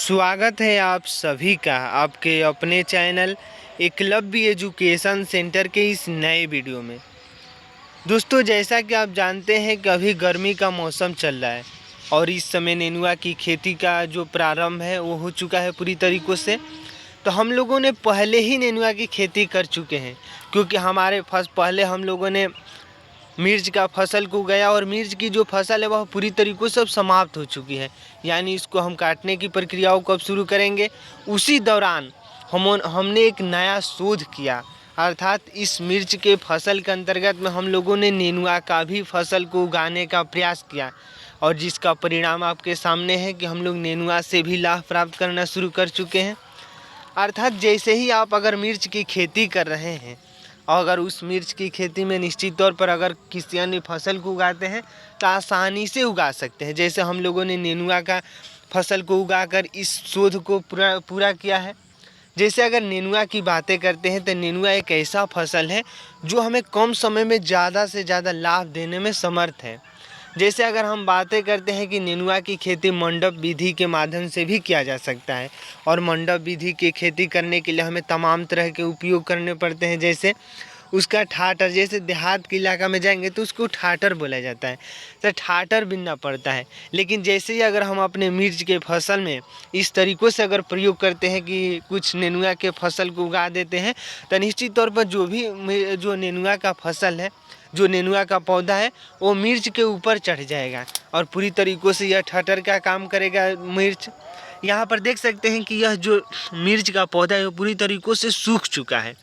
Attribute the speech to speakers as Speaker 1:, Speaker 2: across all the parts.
Speaker 1: स्वागत है आप सभी का आपके अपने चैनल एकलव्य एजुकेशन सेंटर के इस नए वीडियो में। दोस्तों, जैसा कि आप जानते हैं कि अभी गर्मी का मौसम चल रहा है और इस समय नेनुआ की खेती का जो प्रारंभ है वो हो चुका है पूरी तरीक़ों से। तो हम लोगों ने पहले ही नेनुआ की खेती कर चुके हैं, क्योंकि हमारे पहले हम लोगों ने मिर्च का फसल को उगाया और मिर्च की जो फसल है वह पूरी तरीक़ों से अब समाप्त हो चुकी है। यानी इसको हम काटने की प्रक्रियाओं को अब शुरू करेंगे। उसी दौरान हमने एक नया शोध किया, अर्थात इस मिर्च के फसल के अंतर्गत में हम लोगों ने नेनुआ का भी फसल को उगाने का प्रयास किया और जिसका परिणाम आपके सामने है कि हम लोग नेनुआ से भी लाभ प्राप्त करना शुरू कर चुके हैं। अर्थात जैसे ही आप अगर मिर्च की खेती कर रहे हैं और अगर उस मिर्च की खेती में निश्चित तौर पर अगर किसी अन्य फसल को उगाते हैं तो आसानी से उगा सकते हैं। जैसे हम लोगों ने नेनुआ का फसल को उगाकर इस शोध को पूरा किया है। जैसे अगर नेनुआ की बातें करते हैं तो नेनुआ एक ऐसा फसल है जो हमें कम समय में ज़्यादा से ज़्यादा लाभ देने में समर्थ है। जैसे अगर हम बातें करते हैं कि नेनुआ की खेती मंडप विधि के माध्यम से भी किया जा सकता है और मंडप विधि की खेती करने के लिए हमें तमाम तरह के उपयोग करने पड़ते हैं। जैसे उसका ठाटर, जैसे देहात के इलाका में जाएंगे तो उसको ठाटर बोला जाता है, तो ठाटर बिनना पड़ता है। लेकिन जैसे ही अगर हम अपने मिर्च के फसल में इस तरीक़ों से अगर प्रयोग करते हैं कि कुछ नेनुआ के फसल को उगा देते हैं तो निश्चित तौर पर जो नेनुआ का फसल है, जो नेनुआ का पौधा है, वो मिर्च के ऊपर चढ़ जाएगा और पूरी तरीक़ों से यह ठाटर का काम करेगा। मिर्च यहाँ पर देख सकते हैं कि यह जो मिर्च का पौधा है वो पूरी तरीक़ों से सूख चुका है,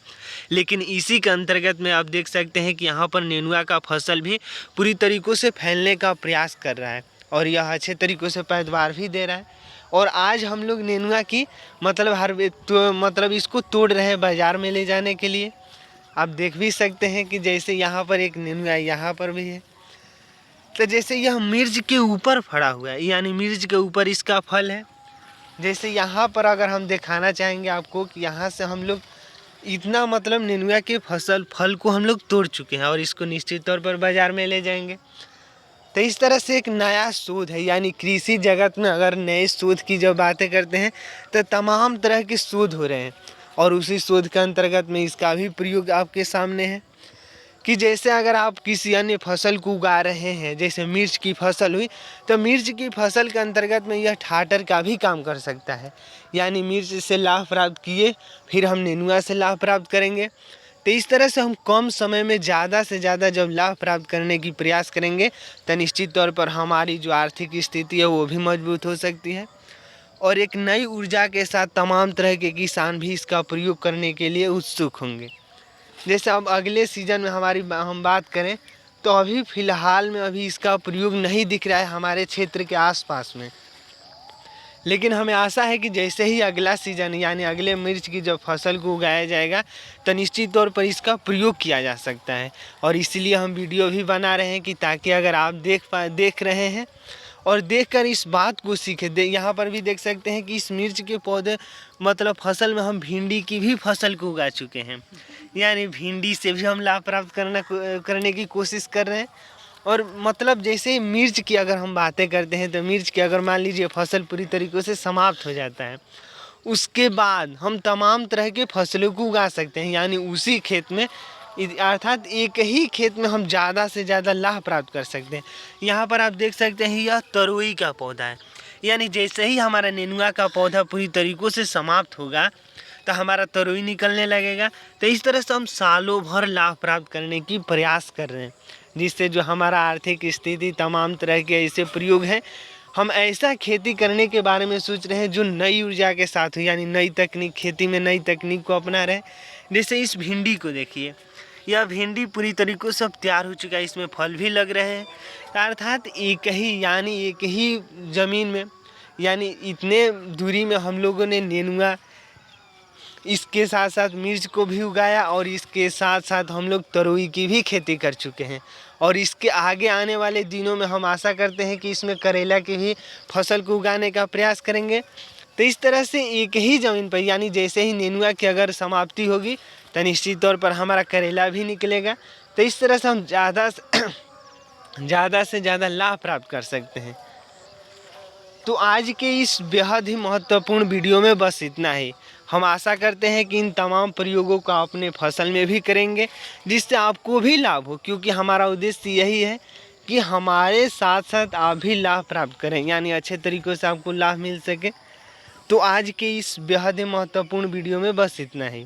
Speaker 1: लेकिन इसी के अंतर्गत में आप देख सकते हैं कि यहाँ पर नेनुआ का फसल भी पूरी तरीक़ों से फैलने का प्रयास कर रहा है और यह अच्छे तरीक़ों से पैदावार भी दे रहा है। और आज हम लोग नेनुआ की मतलब इसको तोड़ रहे हैं बाज़ार में ले जाने के लिए। आप देख भी सकते हैं कि जैसे यहाँ पर एक नेनुआ यहाँ पर भी है, तो जैसे यह मिर्च के ऊपर फड़ा हुआ है, यानी मिर्च के ऊपर इसका फल है। जैसे यहाँ पर अगर हम दिखाना चाहेंगे आपको कि यहाँ से हम लोग इतना मतलब नेनुआ के फल को हम लोग तोड़ चुके हैं और इसको निश्चित तौर पर बाज़ार में ले जाएंगे। तो इस तरह से एक नया शोध है, यानी कृषि जगत में अगर नए शोध की जब बातें करते हैं तो तमाम तरह के शोध हो रहे हैं और उसी शोध के अंतर्गत में इसका भी प्रयोग आपके सामने है कि जैसे अगर आप किसी अन्य फसल को उगा रहे हैं, जैसे मिर्च की फसल हुई, तो मिर्च की फसल के अंतर्गत में यह ठाटर का भी काम कर सकता है। यानी मिर्च से लाभ प्राप्त किए फिर हम नेनुआ से लाभ प्राप्त करेंगे। तो इस तरह से हम कम समय में ज़्यादा से ज़्यादा जब लाभ प्राप्त करने की प्रयास करेंगे तो निश्चित तौर पर हमारी जो आर्थिक स्थिति है वो भी मजबूत हो सकती है और एक नई ऊर्जा के साथ तमाम तरह के किसान भी इसका प्रयोग करने के लिए उत्सुक होंगे। जैसे अब अगले सीज़न में हम बात करें तो अभी फ़िलहाल में अभी इसका प्रयोग नहीं दिख रहा है हमारे क्षेत्र के आसपास में, लेकिन हमें आशा है कि जैसे ही अगला सीज़न यानी अगले मिर्च की जब फसल को उगाया जाएगा तो निश्चित तौर पर इसका प्रयोग किया जा सकता है। और इसीलिए हम वीडियो भी बना रहे हैं कि ताकि अगर आप देख रहे हैं और देखकर इस बात को सीखें। यहाँ पर भी देख सकते हैं कि इस मिर्च के पौधे मतलब फसल में हम भिंडी की भी फसल को उगा चुके हैं, यानी भिंडी से भी हम लाभ प्राप्त करने की कोशिश कर रहे हैं। और मतलब जैसे मिर्च की अगर हम बातें करते हैं तो मिर्च की अगर मान लीजिए फसल पूरी तरीक़े से समाप्त हो जाता है, उसके बाद हम तमाम तरह के फसलों को उगा सकते हैं, यानी उसी खेत में, अर्थात एक ही खेत में हम ज़्यादा से ज़्यादा लाभ प्राप्त कर सकते हैं। यहाँ पर आप देख सकते हैं यह तरोई का पौधा है, यानी जैसे ही हमारा नेनुआ का पौधा पूरी तरीक़ों से समाप्त होगा तो हमारा तरोई निकलने लगेगा। तो इस तरह से हम सालों भर लाभ प्राप्त करने की प्रयास कर रहे हैं, जिससे जो हमारा आर्थिक स्थिति तमाम तरह के ऐसे प्रयोग हैं। हम ऐसा खेती करने के बारे में सोच रहे हैं जो नई ऊर्जा के साथ हो, यानी नई तकनीक, खेती में नई तकनीक को अपना रहे। जैसे इस भिंडी को देखिए, यह भिंडी पूरी तरीक़ों से अब तैयार हो चुका है, इसमें फल भी लग रहे हैं। अर्थात एक ही ज़मीन में, यानी इतने दूरी में हम लोगों ने नेनुआ, इसके साथ साथ मिर्च को भी उगाया और इसके साथ साथ हम लोग तरोई की भी खेती कर चुके हैं। और इसके आगे आने वाले दिनों में हम आशा करते हैं कि इसमें करेला की भी फसल को उगाने का प्रयास करेंगे। तो इस तरह से एक ही ज़मीन पर, यानी जैसे ही नेनुआ की अगर समाप्ति होगी तो निश्चित तौर पर हमारा करेला भी निकलेगा। तो इस तरह से हम ज़्यादा से ज़्यादा लाभ प्राप्त कर सकते हैं। तो आज के इस बेहद ही महत्वपूर्ण वीडियो में बस इतना ही। हम आशा करते हैं कि इन तमाम प्रयोगों का अपने फसल में भी करेंगे, जिससे आपको भी लाभ हो, क्योंकि हमारा उद्देश्य यही है कि हमारे साथ साथ आप भी लाभ प्राप्त करें, यानी अच्छे तरीक़ों से आपको लाभ मिल सके। तो आज के इस बेहद ही महत्वपूर्ण वीडियो में बस इतना ही।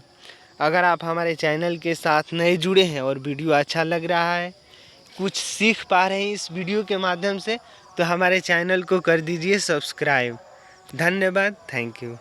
Speaker 1: अगर आप हमारे चैनल के साथ नए जुड़े हैं और वीडियो अच्छा लग रहा है, कुछ सीख पा रहे हैं इस वीडियो के माध्यम से, तो हमारे चैनल को कर दीजिए सब्सक्राइब। धन्यवाद, थैंक यू।